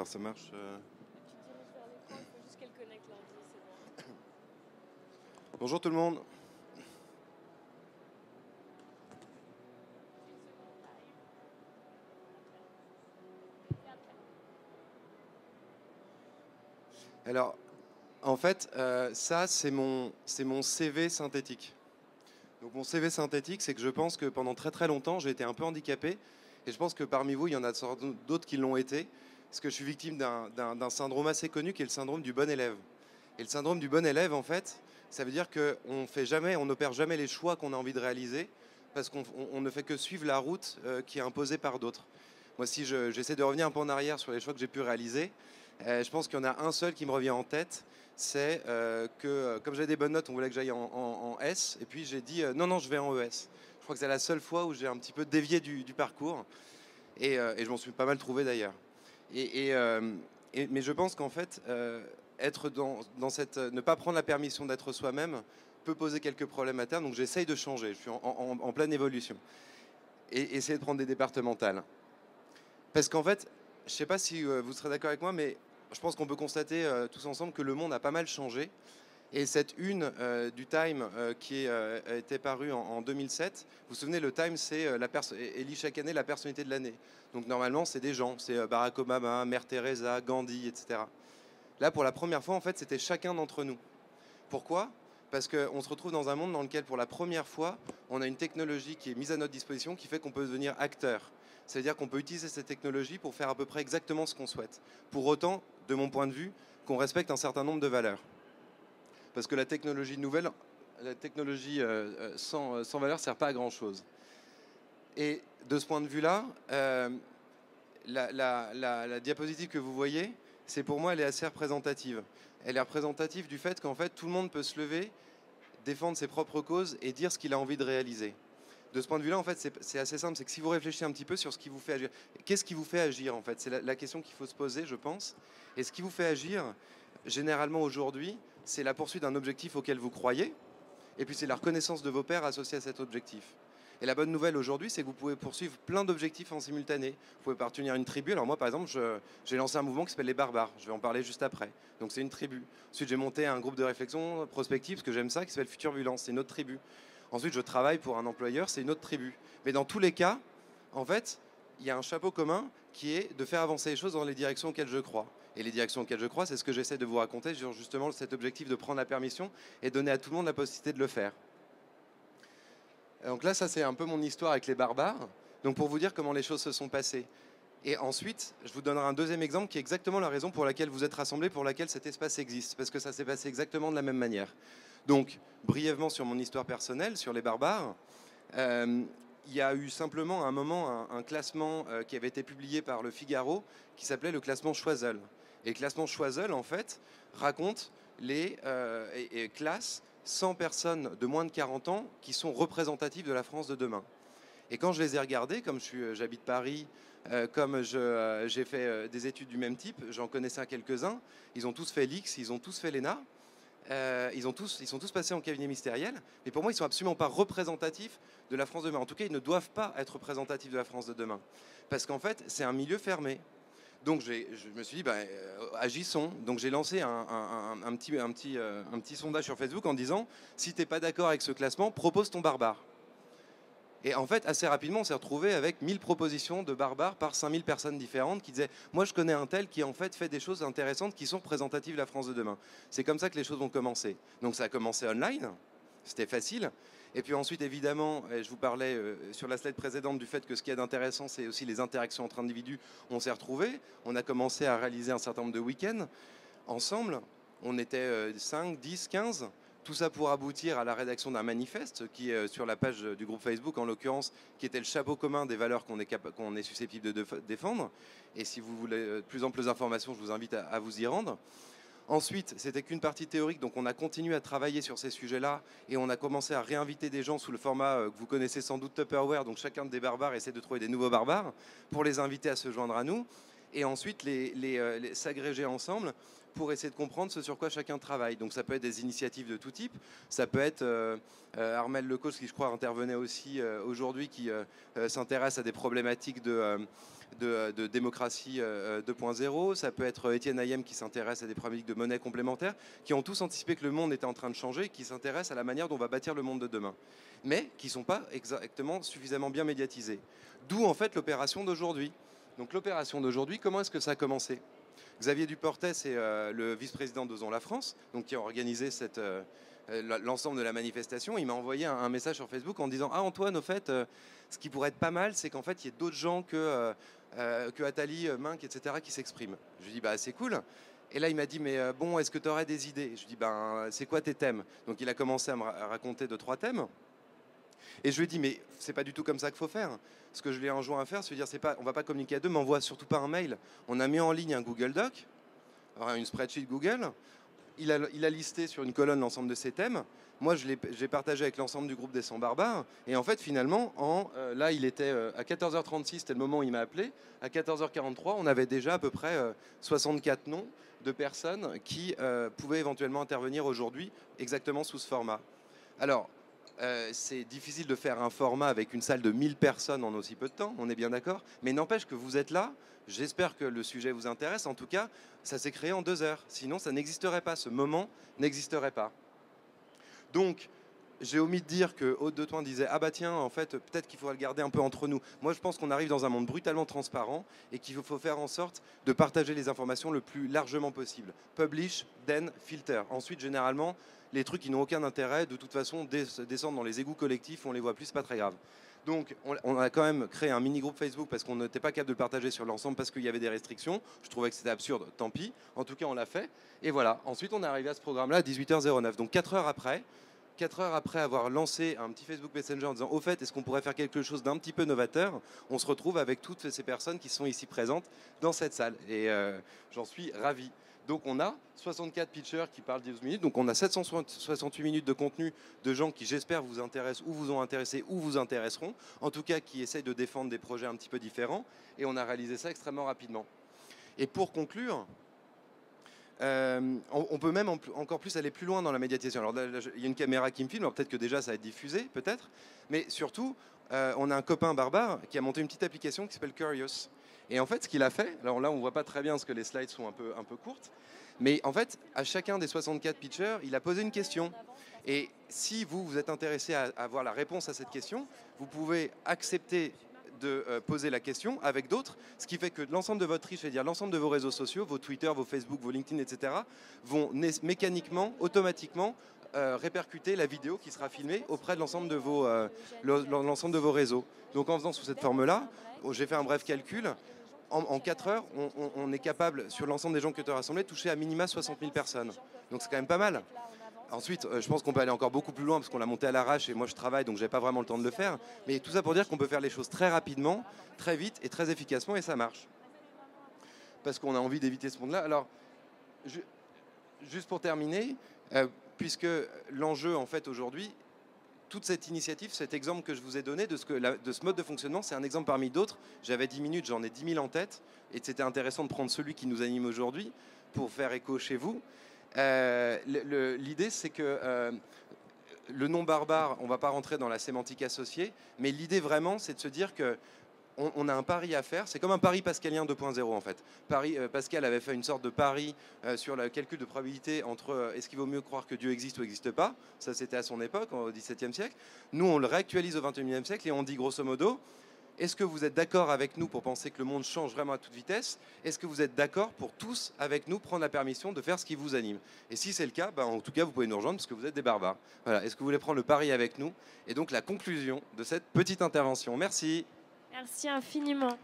Alors ça marche. Tu diriges vers l'écran, il faut juste qu'elle connecte l'ordi, c'est bon. Bonjour tout le monde. Alors, en fait, ça, c'est mon CV synthétique. Donc mon CV synthétique, c'est que je pense que pendant très très longtemps, j'ai été un peu handicapé. Et je pense que parmi vous, il y en a d'autres qui l'ont été. Parce que je suis victime d'un syndrome assez connu qui est le syndrome du bon élève. Et le syndrome du bon élève, en fait, ça veut dire on n'opère jamais les choix qu'on a envie de réaliser parce qu'on ne fait que suivre la route qui est imposée par d'autres. Moi, si j'essaie de revenir un peu en arrière sur les choix que j'ai pu réaliser, je pense qu'il y en a un seul qui me revient en tête, c'est que comme j'avais des bonnes notes, on voulait que j'aille en S, et puis j'ai dit non, non, je vais en ES. Je crois que c'est la seule fois où j'ai un petit peu dévié du parcours, et je m'en suis pas mal trouvé d'ailleurs. Et, euh, mais je pense qu'en fait, être dans cette, ne pas prendre la permission d'être soi-même peut poser quelques problèmes à terme, donc j'essaye de changer, je suis en pleine évolution. Et essayer de prendre des départementales. Parce qu'en fait, je ne sais pas si vous serez d'accord avec moi, mais je pense qu'on peut constater tous ensemble que le monde a pas mal changé. Et cette une du Time qui a été parue en 2007, vous vous souvenez, le Time, c'est élit chaque année la personnalité de l'année. Donc normalement, c'est des gens, c'est Barack Obama, Mère Teresa, Gandhi, etc. Là, pour la première fois, en fait, c'était chacun d'entre nous. Pourquoi? Parce qu'on se retrouve dans un monde dans lequel, pour la première fois, on a une technologie qui est mise à notre disposition qui fait qu'on peut devenir acteur. C'est-à-dire qu'on peut utiliser cette technologie pour faire à peu près exactement ce qu'on souhaite. Pour autant, de mon point de vue, qu'on respecte un certain nombre de valeurs. Parce que la technologie nouvelle, la technologie sans valeur ne sert pas à grand-chose. Et de ce point de vue-là, la diapositive que vous voyez, c'est pour moi, elle est assez représentative. Elle est représentative du fait qu'en fait, tout le monde peut se lever, défendre ses propres causes et dire ce qu'il a envie de réaliser. De ce point de vue-là, en fait, c'est assez simple. C'est que si vous réfléchissez un petit peu sur ce qui vous fait agir, qu'est-ce qui vous fait agir, en fait? C'est la question qu'il faut se poser, je pense. Et ce qui vous fait agir, généralement aujourd'hui, c'est la poursuite d'un objectif auquel vous croyez, et puis c'est la reconnaissance de vos pairs associés à cet objectif. Et la bonne nouvelle aujourd'hui, c'est que vous pouvez poursuivre plein d'objectifs en simultané. Vous pouvez appartenir à une tribu. Alors moi, par exemple, j'ai lancé un mouvement qui s'appelle les barbares. Je vais en parler juste après. Donc c'est une tribu. Ensuite, j'ai monté un groupe de réflexion prospective, parce que j'aime ça, qui s'appelle Future Violence. C'est une autre tribu. Ensuite, je travaille pour un employeur, c'est une autre tribu. Mais dans tous les cas, en fait, il y a un chapeau commun qui est de faire avancer les choses dans les directions auxquelles je crois. Et les directions auxquelles je crois, c'est ce que j'essaie de vous raconter sur justement cet objectif de prendre la permission et donner à tout le monde la possibilité de le faire. Donc là, ça c'est un peu mon histoire avec les barbares. Donc pour vous dire comment les choses se sont passées. Et ensuite, je vous donnerai un deuxième exemple qui est exactement la raison pour laquelle vous êtes rassemblés, pour laquelle cet espace existe. Parce que ça s'est passé exactement de la même manière. Donc, brièvement sur mon histoire personnelle, sur les barbares, il y a eu simplement à un moment un classement qui avait été publié par le Figaro qui s'appelait le classement Choiseul. Et le classement Choiseul, en fait, raconte et classe 100 personnes de moins de 40 ans qui sont représentatives de la France de demain. Et quand je les ai regardés, comme j'habite Paris, comme j'ai fait des études du même type, j'en connaissais quelques-uns, ils ont tous fait l'X, ils ont tous fait l'ENA, ils sont tous passés en cabinet ministériel, mais pour moi, ils ne sont absolument pas représentatifs de la France de demain. En tout cas, ils ne doivent pas être représentatifs de la France de demain. Parce qu'en fait, c'est un milieu fermé. Donc je me suis dit, agissons. Donc j'ai lancé un petit sondage sur Facebook en disant, si tu n'es pas d'accord avec ce classement, propose ton barbare. Et en fait, assez rapidement, on s'est retrouvé avec 1000 propositions de barbares par 5000 personnes différentes qui disaient « Moi, je connais un tel qui, en fait des choses intéressantes qui sont représentatives de la France de demain. » C'est comme ça que les choses vont commencer. Donc ça a commencé online, c'était facile. Et puis ensuite, évidemment, je vous parlais sur la slide précédente du fait que ce qui est intéressant, c'est aussi les interactions entre individus. On s'est retrouvés, on a commencé à réaliser un certain nombre de week-ends ensemble. On était 5, 10, 15. Tout ça pour aboutir à la rédaction d'un manifeste qui est sur la page du groupe Facebook, en l'occurrence, qui était le chapeau commun des valeurs qu'on est susceptible de défendre. Et si vous voulez de plus amples informations, je vous invite à vous y rendre. Ensuite, c'était qu'une partie théorique, donc on a continué à travailler sur ces sujets-là et on a commencé à réinviter des gens sous le format que vous connaissez sans doute, Tupperware. Donc chacun des barbares essaie de trouver des nouveaux barbares pour les inviter à se joindre à nous et ensuite les s'agréger ensemble pour essayer de comprendre ce sur quoi chacun travaille. Donc ça peut être des initiatives de tout type, ça peut être Armel Lecaux, qui je crois intervenait aussi aujourd'hui, qui s'intéresse à des problématiques de démocratie 2.0, ça peut être Étienne Hayem qui s'intéresse à des problématiques de monnaie complémentaire, qui ont tous anticipé que le monde était en train de changer et qui s'intéressent à la manière dont on va bâtir le monde de demain, mais qui ne sont pas exactement suffisamment bien médiatisés. D'où en fait l'opération d'aujourd'hui. Donc l'opération d'aujourd'hui, comment est-ce que ça a commencé? Xavier Duportet, c'est le vice-président d'Osons la France, donc qui a organisé l'ensemble de la manifestation. Il m'a envoyé un message sur Facebook en disant « Ah Antoine, au fait, ce qui pourrait être pas mal, c'est qu'en fait, il y ait d'autres gens que Attali, Minck, etc. qui s'expriment. » Je lui dis « Bah c'est cool ». Et là, il m'a dit « Mais bon, est-ce que tu aurais des idées ?» Je lui dis « Ben, c'est quoi tes thèmes ?» Donc il a commencé à me raconter 2-3 thèmes. Et je lui ai dit, mais c'est pas du tout comme ça qu'il faut faire. Ce que je lui ai enjoint à faire, c'est de dire, on va pas communiquer à deux, mais envoie surtout pas un mail. On a mis en ligne un Google Doc, une spreadsheet Google. Il a listé sur une colonne l'ensemble de ses thèmes. Moi, je l'ai partagé avec l'ensemble du groupe des 100 barbares. Et en fait, finalement, là, il était à 14h36, c'était le moment où il m'a appelé. À 14h43, on avait déjà à peu près 64 noms de personnes qui pouvaient éventuellement intervenir aujourd'hui, exactement sous ce format. Alors, c'est difficile de faire un format avec une salle de 1000 personnes en aussi peu de temps, on est bien d'accord. Mais n'empêche que vous êtes là, j'espère que le sujet vous intéresse. En tout cas, ça s'est créé en 2 heures. Sinon, ça n'existerait pas, ce moment n'existerait pas. Donc, j'ai omis de dire que Aude de Toin disait « Ah bah tiens, en fait, peut-être qu'il faudra le garder un peu entre nous ». Moi, je pense qu'on arrive dans un monde brutalement transparent et qu'il faut faire en sorte de partager les informations le plus largement possible. Publish, then filter. Ensuite, généralement, les trucs qui n'ont aucun intérêt, de toute façon, descendent dans les égouts collectifs, on les voit plus, c'est pas très grave. Donc, on a quand même créé un mini-groupe Facebook parce qu'on n'était pas capable de le partager sur l'ensemble parce qu'il y avait des restrictions. Je trouvais que c'était absurde, tant pis. En tout cas, on l'a fait. Et voilà. Ensuite, on est arrivé à ce programme-là à 18h09. Donc, 4 heures après avoir lancé un petit Facebook Messenger en disant « Au fait, est-ce qu'on pourrait faire quelque chose d'un petit peu novateur ?» On se retrouve avec toutes ces personnes qui sont ici présentes dans cette salle. Et j'en suis ravi. Donc on a 64 pitchers qui parlent 12 minutes, donc on a 768 minutes de contenu de gens qui j'espère vous intéressent ou vous ont intéressé ou vous intéresseront, en tout cas qui essayent de défendre des projets un petit peu différents, et on a réalisé ça extrêmement rapidement. Et pour conclure, on peut même encore plus aller plus loin dans la médiatisation. Alors là, il y a une caméra qui me filme, alors peut-être que déjà ça va être diffusé, peut-être, mais surtout, on a un copain barbare qui a monté une petite application qui s'appelle Curious. Et en fait, ce qu'il a fait, alors là, on ne voit pas très bien parce que les slides sont un peu courtes, mais en fait, à chacun des 64 pitchers, il a posé une question. Et si vous êtes intéressé à avoir la réponse à cette question, vous pouvez accepter de poser la question avec d'autres, ce qui fait que l'ensemble de votre reach, c'est-à-dire l'ensemble de vos réseaux sociaux, vos Twitter, vos Facebook, vos LinkedIn, etc., vont mécaniquement, automatiquement, répercuter la vidéo qui sera filmée auprès de l'ensemble de vos réseaux. Donc en faisant sous cette forme-là, j'ai fait un bref calcul. En 4 heures, on est capable, sur l'ensemble des gens que tu as rassemblés, de toucher à minima 60 000 personnes. Donc c'est quand même pas mal. Ensuite, je pense qu'on peut aller encore beaucoup plus loin parce qu'on l'a monté à l'arrache et moi je travaille donc j'ai pas vraiment le temps de le faire. Mais tout ça pour dire qu'on peut faire les choses très rapidement, très vite et très efficacement et ça marche. Parce qu'on a envie d'éviter ce monde-là. Alors, juste pour terminer, puisque l'enjeu en fait aujourd'hui, toute cette initiative, cet exemple que je vous ai donné de ce mode de fonctionnement, c'est un exemple parmi d'autres. J'avais 10 minutes, j'en ai 10 000 en tête. Et c'était intéressant de prendre celui qui nous anime aujourd'hui pour faire écho chez vous. L'idée, c'est que le nom barbare, on ne va pas rentrer dans la sémantique associée, mais l'idée vraiment, c'est de se dire que on a un pari à faire. C'est comme un pari pascalien 2.0 en fait. Pascal avait fait une sorte de pari sur le calcul de probabilité entre est-ce qu'il vaut mieux croire que Dieu existe ou n'existe pas. Ça c'était à son époque, au XVIIe siècle. Nous on le réactualise au XXIe siècle et on dit grosso modo, est-ce que vous êtes d'accord avec nous pour penser que le monde change vraiment à toute vitesse? Est-ce que vous êtes d'accord pour tous avec nous prendre la permission de faire ce qui vous anime? Et si c'est le cas, en tout cas vous pouvez nous rejoindre parce que vous êtes des barbares. Voilà. Est-ce que vous voulez prendre le pari avec nous? Et donc la conclusion de cette petite intervention. Merci. Merci infiniment.